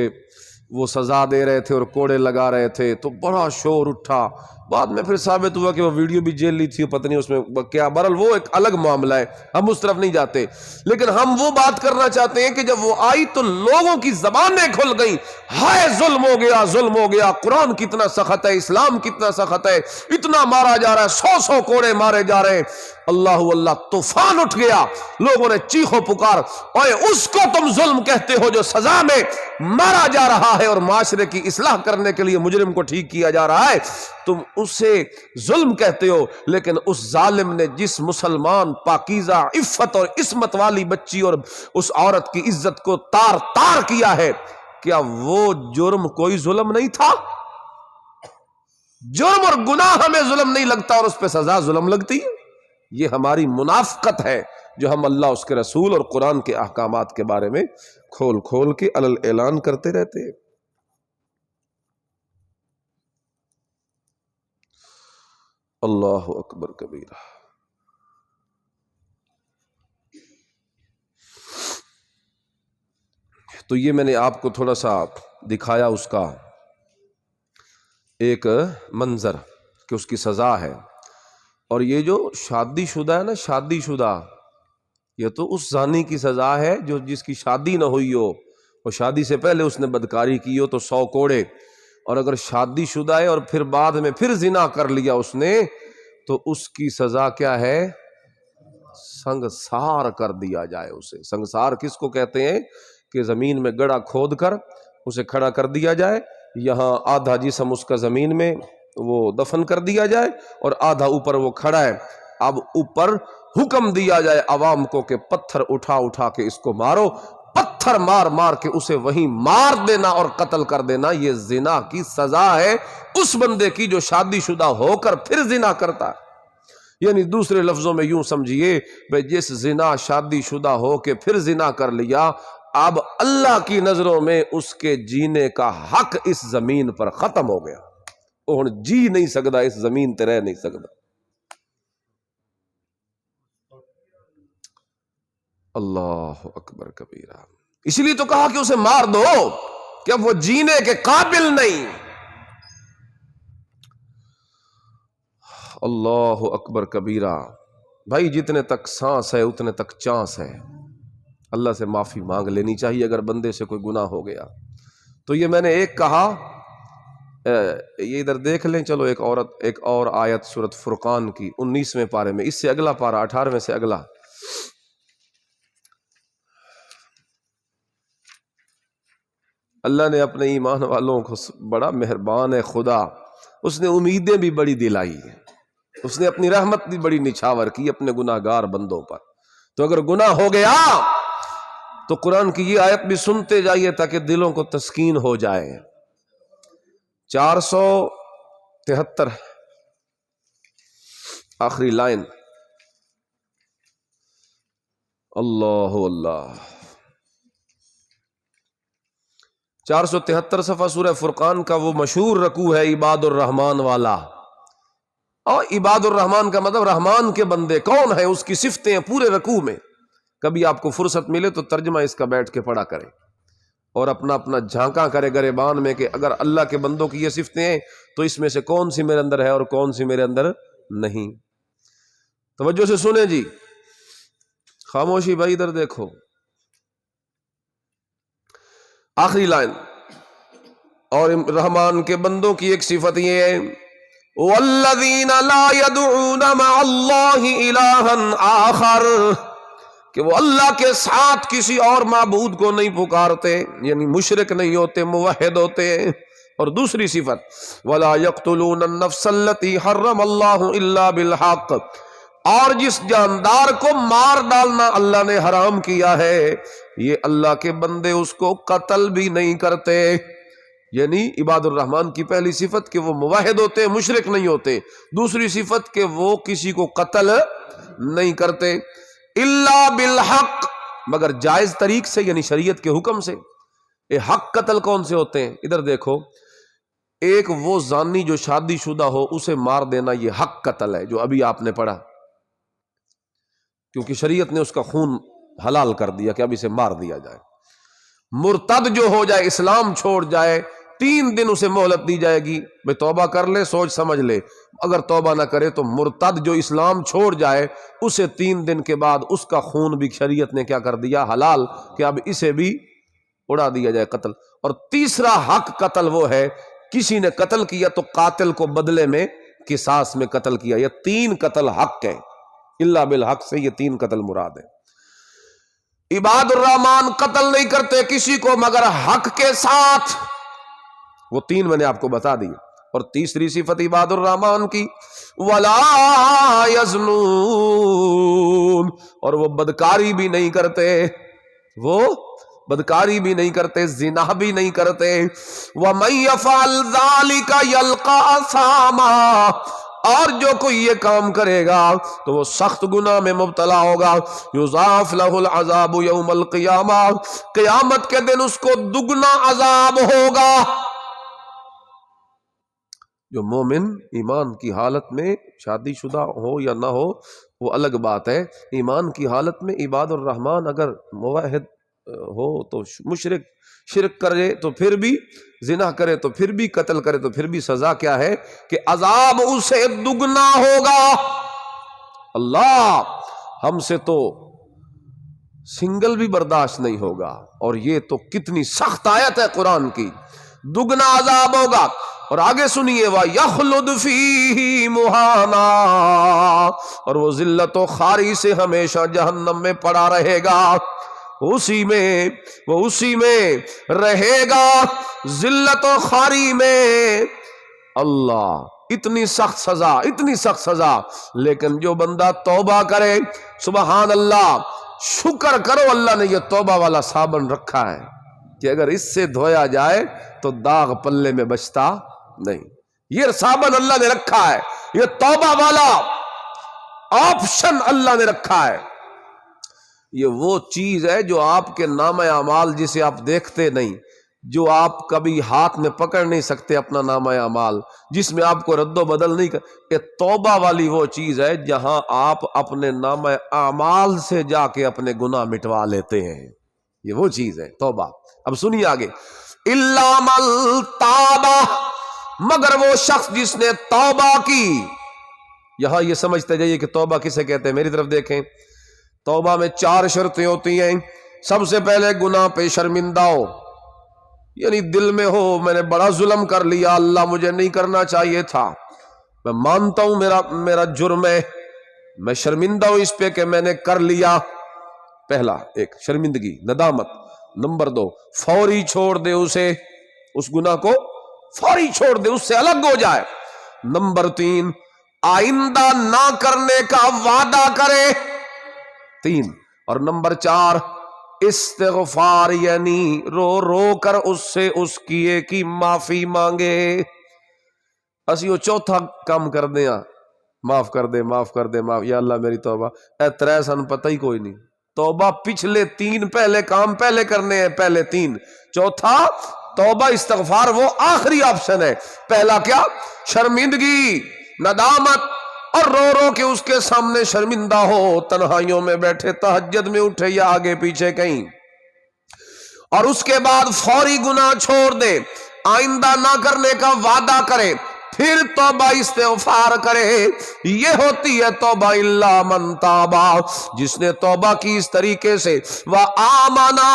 [SPEAKER 1] وہ سزا دے رہے تھے اور کوڑے لگا رہے تھے، تو بڑا شور اٹھا، بعد میں پھر ثابت ہوا کہ وہ ویڈیو بھی جیل تھی، پتہ نہیں اس میں کیا، بہرحال وہ ایک الگ معاملہ ہے، ہم اس طرف نہیں جاتے، لیکن ہم وہ بات کرنا چاہتے ہیں کہ جب وہ آئی تو لوگوں کی زبانیں کھل گئیں، ہائے ظلم ہو گیا، ظلم ہو گیا، قرآن کتنا سخت ہے، اسلام کتنا سخت ہے، اتنا مارا جا رہا ہے، 100 کوڑے مارے جا رہے ہیں، اللہ اللہ، طوفان اٹھ گیا، لوگوں نے چیخو پکار، اوے اس کو تم ظلم کہتے ہو جو سزا میں مارا جا رہا ہے اور معاشرے کی اصلاح کرنے کے لیے مجرم کو ٹھیک کیا جا رہا ہے، تم اسے ظلم کہتے ہو، لیکن اس ظالم نے جس مسلمان پاکیزہ عفت اور عصمت والی بچی اور اس عورت کی عزت کو تار تار کیا ہے، کیا وہ جرم کوئی ظلم نہیں تھا؟ جرم اور گناہ ہمیں ظلم نہیں لگتا اور اس پہ سزا ظلم لگتی ہے؟ یہ ہماری منافقت ہے جو ہم اللہ، اس کے رسول اور قرآن کے احکامات کے بارے میں کھول کھول کے علل اعلان کرتے رہتے ہیں۔ اللہ اکبر کبیرہ۔ تو یہ میں نے آپ کو تھوڑا سا دکھایا اس کا ایک منظر کہ اس کی سزا ہے، اور یہ جو شادی شدہ ہے نا، شادی شدہ، یہ تو اس زانی کی سزا ہے جو جس کی شادی نہ ہوئی ہو، اور شادی سے پہلے اس نے بدکاری کی ہو تو 100 کوڑے، اور اگر شادی شدہ ہے اور پھر بعد میں پھر زنا کر لیا اس نے تو اس کی سزا کیا ہے؟ سنگسار کر دیا جائے اسے۔ سنگسار کس کو کہتے ہیں؟ کہ زمین میں گڑھا کھود کر اسے کھڑا کر دیا جائے، یہاں آدھا جسم اس کا زمین میں وہ دفن کر دیا جائے اور آدھا اوپر وہ کھڑا ہے، اب اوپر حکم دیا جائے عوام کو کہ پتھر اٹھا اٹھا کے اس کو مارو، پتھر مار مار کے اسے وہیں مار دینا اور قتل کر دینا۔ یہ زنا کی سزا ہے اس بندے کی جو شادی شدہ ہو کر پھر زنا کرتا ہے۔ یعنی دوسرے لفظوں میں یوں سمجھیے بھئی جس زنا شادی شدہ ہو کے پھر زنا کر لیا، اب اللہ کی نظروں میں اس کے جینے کا حق اس زمین پر ختم ہو گیا، وہ جی نہیں سکتا، اس زمین تے رہ نہیں سکتا۔ اللہ اکبر کبیرہ۔ اسی لیے تو کہا کہ اسے مار دو، کہ اب وہ جینے کے قابل نہیں. اللہ اکبر کبیرہ. بھائی جتنے تک سانس ہے اتنے تک چانس ہے. اللہ سے معافی مانگ لینی چاہیے اگر بندے سے کوئی گناہ ہو گیا. تو یہ میں نے ایک کہا، یہ ادھر دیکھ لیں. چلو ایک اور آیت سورۃ فرقان کی 19ویں پارے میں، اس سے اگلا پارہ 18ویں سے اگلا. اللہ نے اپنے ایمان والوں کو، بڑا مہربان ہے خدا، اس نے امیدیں بھی بڑی دلائی ہیں، اس نے اپنی رحمت بھی بڑی نچھاور کی اپنے گناہ گار بندوں پر. تو اگر گناہ ہو گیا تو قرآن کی یہ آیت بھی سنتے جائیے تاکہ دلوں کو تسکین ہو جائے. 473 آخری لائن. اللہ اللہ. 473 صفحہ سورہ فرقان کا وہ مشہور رکوع ہے عباد الرحمن والا. اور عباد الرحمن کا مطلب رحمان کے بندے کون ہیں، اس کی صفتیں ہیں پورے رکوع میں. کبھی آپ کو فرصت ملے تو ترجمہ اس کا بیٹھ کے پڑھا کریں اور اپنا اپنا جھانکا کرے گریبان میں کہ اگر اللہ کے بندوں کی یہ صفتیں ہیں تو اس میں سے کون سی میرے اندر ہے اور کون سی میرے اندر نہیں. توجہ سے سنیں جی. خاموشی بھائی ادھر دیکھو. آخری لائن. اور رحمان کے بندوں کی ایک صفت یہ ہے وَالَّذِينَ لَا يَدْعُونَ مَعَ اللَّهِ إِلَٰهًا آخَرَ، کہ وہ اللہ کے ساتھ کسی اور معبود کو نہیں پکارتے، یعنی مشرک نہیں ہوتے، موحد ہوتے. اور دوسری صفت وَلَا يَقْتُلُونَ النَّفْسَ الَّتِي حَرَّمَ اللَّهُ إِلَّا بِالْحَقِّ، اور جس جاندار کو مار ڈالنا اللہ نے حرام کیا ہے، یہ اللہ کے بندے اس کو قتل بھی نہیں کرتے. یعنی عباد الرحمن کی پہلی صفت کہ وہ موحد ہوتے، مشرک نہیں ہوتے. دوسری صفت کہ وہ کسی کو قتل نہیں کرتے الا بالحق، مگر جائز طریق سے، یعنی شریعت کے حکم سے. حق قتل کون سے ہوتے ہیں؟ ادھر دیکھو. ایک وہ زانی جو شادی شدہ ہو اسے مار دینا یہ حق قتل ہے جو ابھی آپ نے پڑھا، کیونکہ شریعت نے اس کا خون حلال کر دیا کہ اب اسے مار دیا جائے. مرتد جو ہو جائے، اسلام چھوڑ جائے، 3 دن اسے مہلت دی جائے گی، بھئی توبہ کر لے، سوچ سمجھ لے. اگر توبہ نہ کرے تو مرتد جو اسلام چھوڑ جائے اسے 3 دن کے بعد اس کا خون بھی شریعت نے کیا کر دیا؟ حلال، کہ اب اسے بھی اڑا دیا جائے قتل. اور تیسرا حق قتل وہ ہے کسی نے قتل کیا تو قاتل کو بدلے میں قصاص میں قتل کیا. یہ 3 قتل حق ہے، الا بالحق سے یہ 3 قتل مراد ہے. عباد الرحمن قتل نہیں کرتے کسی کو مگر حق کے ساتھ. وہ 3 میں نے آپ کو بتا دی. اور تیسری صفت عباد الرحمن کی وَلَا يَزْنُونَ، اور وہ بدکاری بھی نہیں کرتے، وہ بدکاری بھی نہیں کرتے، زنا بھی نہیں کرتے. وَمَن يَفْعَلْ ذَلِكَ يَلْقَ أَثَامًا، اور جو کوئی یہ کام کرے گا تو وہ سخت گناہ میں مبتلا ہوگا. یضاعف لہ العذاب یوم القیامہ، قیامت کے دن اس کو دگنا عذاب ہوگا. جو مومن ایمان کی حالت میں شادی شدہ ہو یا نہ ہو وہ الگ بات ہے. ایمان کی حالت میں عباد الرحمن اگر موحد ہو تو مشرک، شرک کرے تو پھر بھی، زنا کرے تو پھر بھی، قتل کرے تو پھر بھی سزا کیا ہے کہ عذاب اسے دگنا ہوگا. اللہ ہم سے تو سنگل بھی برداشت نہیں ہوگا، اور یہ تو کتنی سخت آیت ہے قرآن کی. دگنا عذاب ہوگا. اور آگے سنیے وَيَخْلُدْ فِيهِ مُهَانًا، اور وہ ذلت و خواری سے ہمیشہ جہنم میں پڑا رہے گا. اسی میں رہے گا، ذلت و خواری میں. اللہ اتنی سخت سزا، اتنی سخت سزا. لیکن جو بندہ توبہ کرے، سبحان اللہ، شکر کرو اللہ نے یہ توبہ والا صابن رکھا ہے کہ اگر اس سے دھویا جائے تو داغ پلے میں بچتا نہیں. یہ صابن اللہ نے رکھا ہے، یہ توبہ والا آپشن اللہ نے رکھا ہے. یہ وہ چیز ہے جو آپ کے نامہ اعمال، جسے آپ دیکھتے نہیں، جو آپ کبھی ہاتھ میں پکڑ نہیں سکتے اپنا نامہ اعمال، جس میں آپ کو رد و بدل نہیں یہ توبہ والی وہ چیز ہے جہاں آپ اپنے نامہ اعمال سے جا کے اپنے گناہ مٹوا لیتے ہیں. یہ وہ چیز ہے توبہ. اب سنیے آگے. الا من تابا، مگر وہ شخص جس نے توبہ کی۔ یہاں یہ سمجھتے جائیے کہ توبہ کسے کہتے ہیں، میری طرف دیکھیں۔ توبہ میں 4 شرطیں ہوتی ہیں۔ سب سے پہلے گناہ پہ شرمندہ ہو، یعنی دل میں ہو میں نے بڑا ظلم کر لیا، اللہ مجھے نہیں کرنا چاہیے تھا، میں مانتا ہوں میرا جرم ہے، میں شرمندہ ہوں اس پہ کہ میں نے کر لیا۔ پہلا ایک شرمندگی، ندامت۔ نمبر 2 فوری چھوڑ دے اسے، اس گناہ کو فوری چھوڑ دے، اس سے الگ ہو جائے۔ نمبر 3 آئندہ نہ کرنے کا وعدہ کرے، 3۔ اور نمبر 4 استغفار، یعنی رو رو کر اس سے اس کیے کی معافی مانگے۔ اسی وہ چوتھا کام کر دیں، معاف کر دے معاف کر دے معاف، یا اللہ میری توبہ، اے ترے سن پتہ ہی کوئی نہیں۔ توبہ پچھلے 3 پہلے کام پہلے کرنے ہیں، پہلے 3، چوتھا توبہ استغفار وہ آخری آپشن ہے۔ پہلا کیا؟ شرمندگی، ندامت، اور رو رو کے اس کے سامنے شرمندہ ہو، تنہائیوں میں بیٹھے، تہجد میں اٹھے یا آگے پیچھے کہیں، اور اس کے بعد فوری گناہ چھوڑ دے، آئندہ نہ کرنے کا وعدہ کرے، پھر توبہ استغفار کرے۔ یہ ہوتی ہے توبہ الا من تابا، جس نے توبہ کی اس طریقے سے، وآمنا،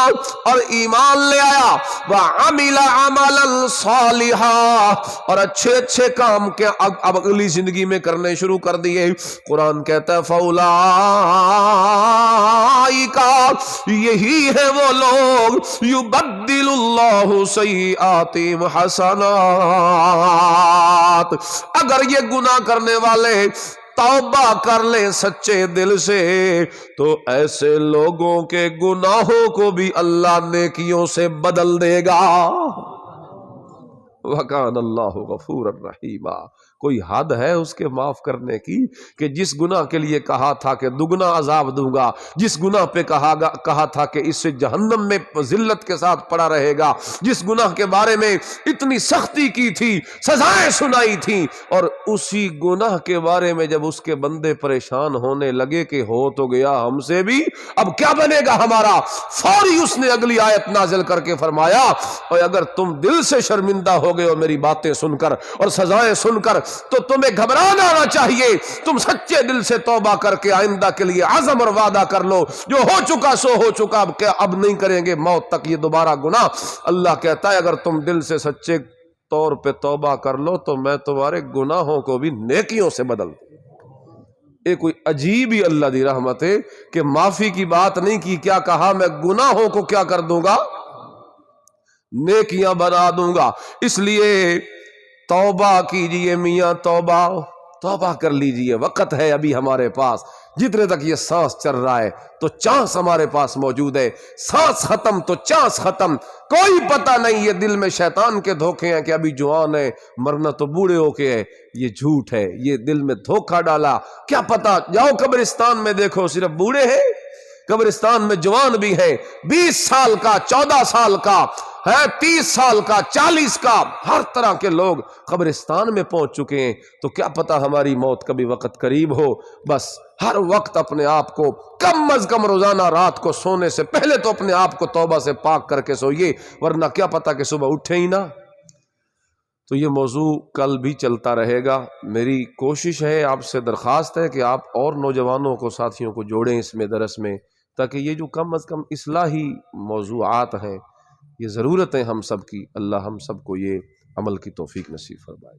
[SPEAKER 1] اور ایمان لے آیا، وعمل عملا صالحا، اور اچھے اچھے کام کے اب اگلی زندگی میں کرنے شروع کر دیے۔ قرآن کہتا ہے فاولئک، یہی ہے وہ لوگ، یبدل اللہ سیئاتہم حسنات، اگر یہ گناہ کرنے والے توبہ کر لیں سچے دل سے تو ایسے لوگوں کے گناہوں کو بھی اللہ نیکیوں سے بدل دے گا۔ وَكَانَ اللَّهُ غَفُورًا رَحِيمًا۔ کوئی حد ہے اس کے معاف کرنے کی کہ جس گناہ کے لیے کہا تھا کہ دگنا عذاب دوں گا، جس گناہ پہ کہا تھا کہ اس سے جہنم میں ذلت کے ساتھ پڑا رہے گا، جس گناہ کے بارے میں اتنی سختی کی تھی، سزائیں سنائی تھی، اور اسی گناہ کے بارے میں جب اس کے بندے پریشان ہونے لگے کہ ہو تو گیا ہم سے بھی، اب کیا بنے گا ہمارا، فوری اس نے اگلی آیت نازل کر کے فرمایا اور اگر تم دل سے شرمندہ ہو گئے ہو میری باتیں سن کر اور سزائیں سن کر تو تمہیں گھبرانا آنا چاہیے، تم سچے دل سے توبہ کر کے آئندہ کے لیے عزم اور وعدہ کر لو، جو ہو چکا سو ہو چکا، اب نہیں کریں گے موت تک یہ دوبارہ گناہ۔ اللہ کہتا ہے اگر تم دل سے سچے طور پہ توبہ کر لو تو میں تمہارے گناہوں کو بھی نیکیوں سے بدل دوں۔ ایک کوئی عجیب ہی اللہ دی رحمت ہے کہ معافی کی بات نہیں کی، کیا کہا میں گناہوں کو کیا کر دوں گا، نیکیاں بنا دوں گا۔ اس لیے توبہ کیجئے میاں، توبہ کر لیجئے، وقت ہے ابھی ہمارے پاس، جتنے تک یہ سانس چل رہا ہے تو چانس ہمارے پاس موجود ہے، سانس ختم تو چانس ختم، کوئی پتہ نہیں، یہ دل میں شیطان کے دھوکے ہیں کہ ابھی جوان ہے مرنا تو بوڑھے ہو کے ہے، یہ جھوٹ ہے، یہ دل میں دھوکہ ڈالا، کیا پتہ، جاؤ قبرستان میں دیکھو صرف بوڑھے ہیں، قبرستان میں جوان بھی ہے، 20 سال کا، 14 سال کا ہے، 30 سال کا، 40 کا، ہر طرح کے لوگ قبرستان میں پہنچ چکے ہیں، تو کیا پتہ ہماری موت کبھی وقت قریب ہو۔ بس ہر وقت اپنے آپ کو کم از کم روزانہ رات کو سونے سے پہلے تو اپنے آپ کو توبہ سے پاک کر کے سوئیے، ورنہ کیا پتہ کہ صبح اٹھے ہی نہ۔ تو یہ موضوع کل بھی چلتا رہے گا، میری کوشش ہے، آپ سے درخواست ہے کہ آپ اور نوجوانوں کو، ساتھیوں کو جوڑیں اس میں، درس میں، تاکہ یہ جو کم از کم اصلاحی موضوعات ہیں، یہ ضرورت ہے ہم سب کی، اللہ ہم سب کو یہ عمل کی توفیق نصیب فرمائے۔